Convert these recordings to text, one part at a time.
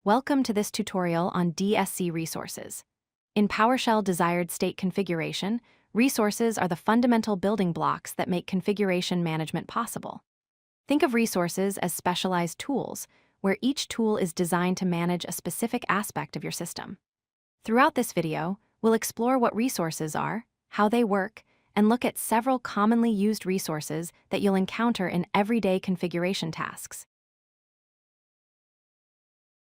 Welcome to this tutorial on DSC resources. In PowerShell desired state configuration, resources are the fundamental building blocks that make configuration management possible. Think of resources as specialized tools, where each tool is designed to manage a specific aspect of your system. Throughout this video, we'll explore what resources are, how they work, and look at several commonly used resources that you'll encounter in everyday configuration tasks.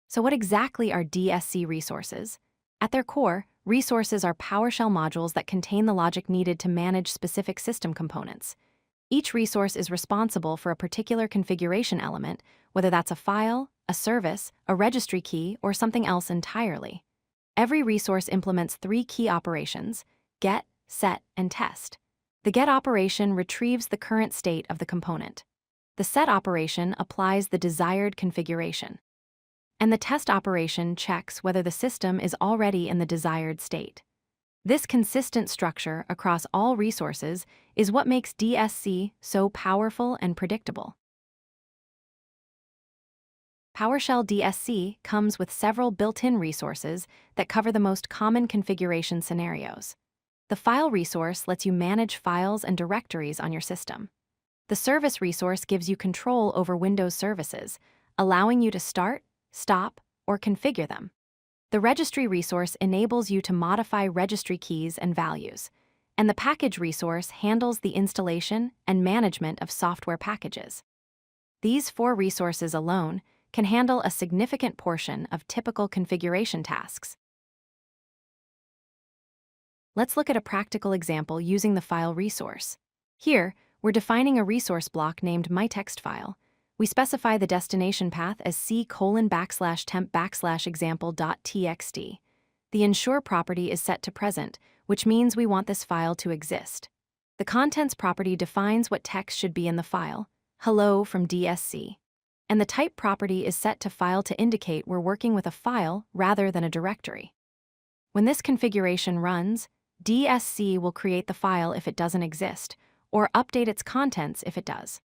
So what exactly are DSC resources? At their core, resources are PowerShell modules that contain the logic needed to manage specific system components. Each resource is responsible for a particular configuration element, whether that's a file, a service, a registry key, or something else entirely. Every resource implements three key operations: get, set, and test. The get operation retrieves the current state of the component. The set operation applies the desired configuration. And the test operation checks whether the system is already in the desired state. This consistent structure across all resources is what makes DSC so powerful and predictable. PowerShell DSC comes with several built-in resources that cover the most common configuration scenarios. The file resource lets you manage files and directories on your system. The service resource gives you control over Windows services, allowing you to start, stop, or configure them. The registry resource enables you to modify registry keys and values, and the package resource handles the installation and management of software packages. These four resources alone can handle a significant portion of typical configuration tasks. Let's look at a practical example using the file resource. Here, we're defining a resource block named myTextFile. We specify the destination path as c:\temp\example.txt. The ensure property is set to present, which means we want this file to exist. The contents property defines what text should be in the file, hello from DSC. And the type property is set to file to indicate we're working with a file rather than a directory. When this configuration runs, DSC will create the file if it doesn't exist, or update its contents if it does.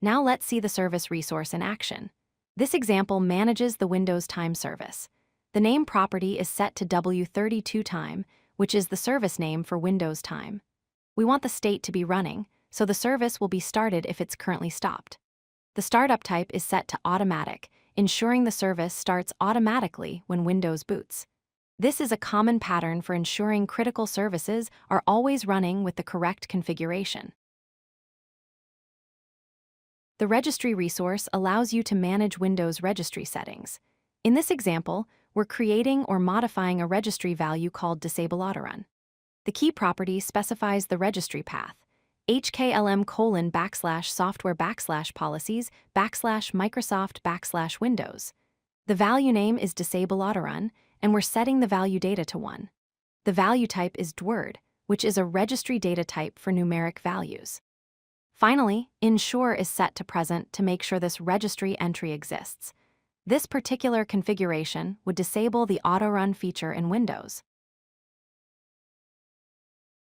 Now let's see the service resource in action. This example manages the Windows Time service. The name property is set to W32time, which is the service name for Windows Time. We want the state to be running, so the service will be started if it's currently stopped. The startup type is set to automatic, ensuring the service starts automatically when Windows boots. This is a common pattern for ensuring critical services are always running with the correct configuration. The registry resource allows you to manage Windows registry settings. In this example, we're creating or modifying a registry value called Disable Autorun. The key property specifies the registry path, hklm:/software/policies/Microsoft/Windows. The value name is Disable Autorun, and we're setting the value data to 1. The value type is DWORD, which is a registry data type for numeric values. Finally, ensure is set to present to make sure this registry entry exists. This particular configuration would disable the auto-run feature in Windows.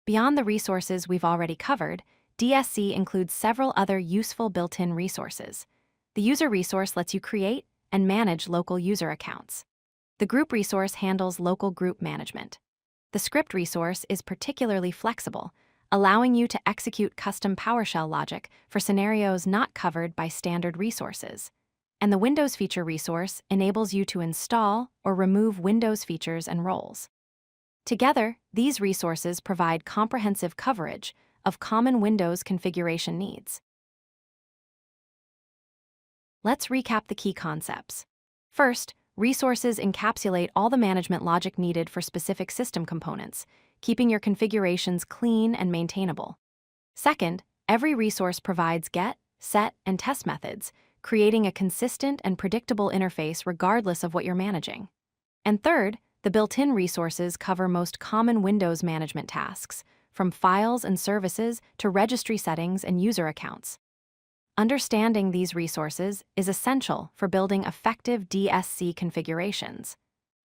Beyond the resources we've already covered, DSC includes several other useful built-in resources. The user resource lets you create and manage local user accounts. The group resource handles local group management. The script resource is particularly flexible, allowing you to execute custom PowerShell logic for scenarios not covered by standard resources. And the WindowsFeature resource enables you to install or remove Windows features and roles. Together, these resources provide comprehensive coverage of common Windows configuration needs. Let's recap the key concepts. First, resources encapsulate all the management logic needed for specific system components, keeping your configurations clean and maintainable. Second, every resource provides get, set, and test methods, creating a consistent and predictable interface regardless of what you're managing. And third, the built-in resources cover most common Windows management tasks, from files and services to registry settings and user accounts. Understanding these resources is essential for building effective DSC configurations.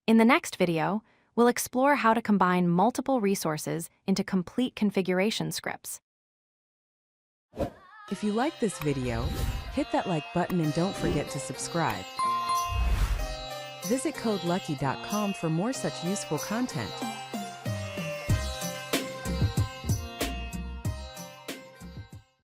In the next video, we'll explore how to combine multiple resources into complete configuration scripts. If you like this video, Hit that like button and don't forget to subscribe. Visit codelucky.com for more such useful content.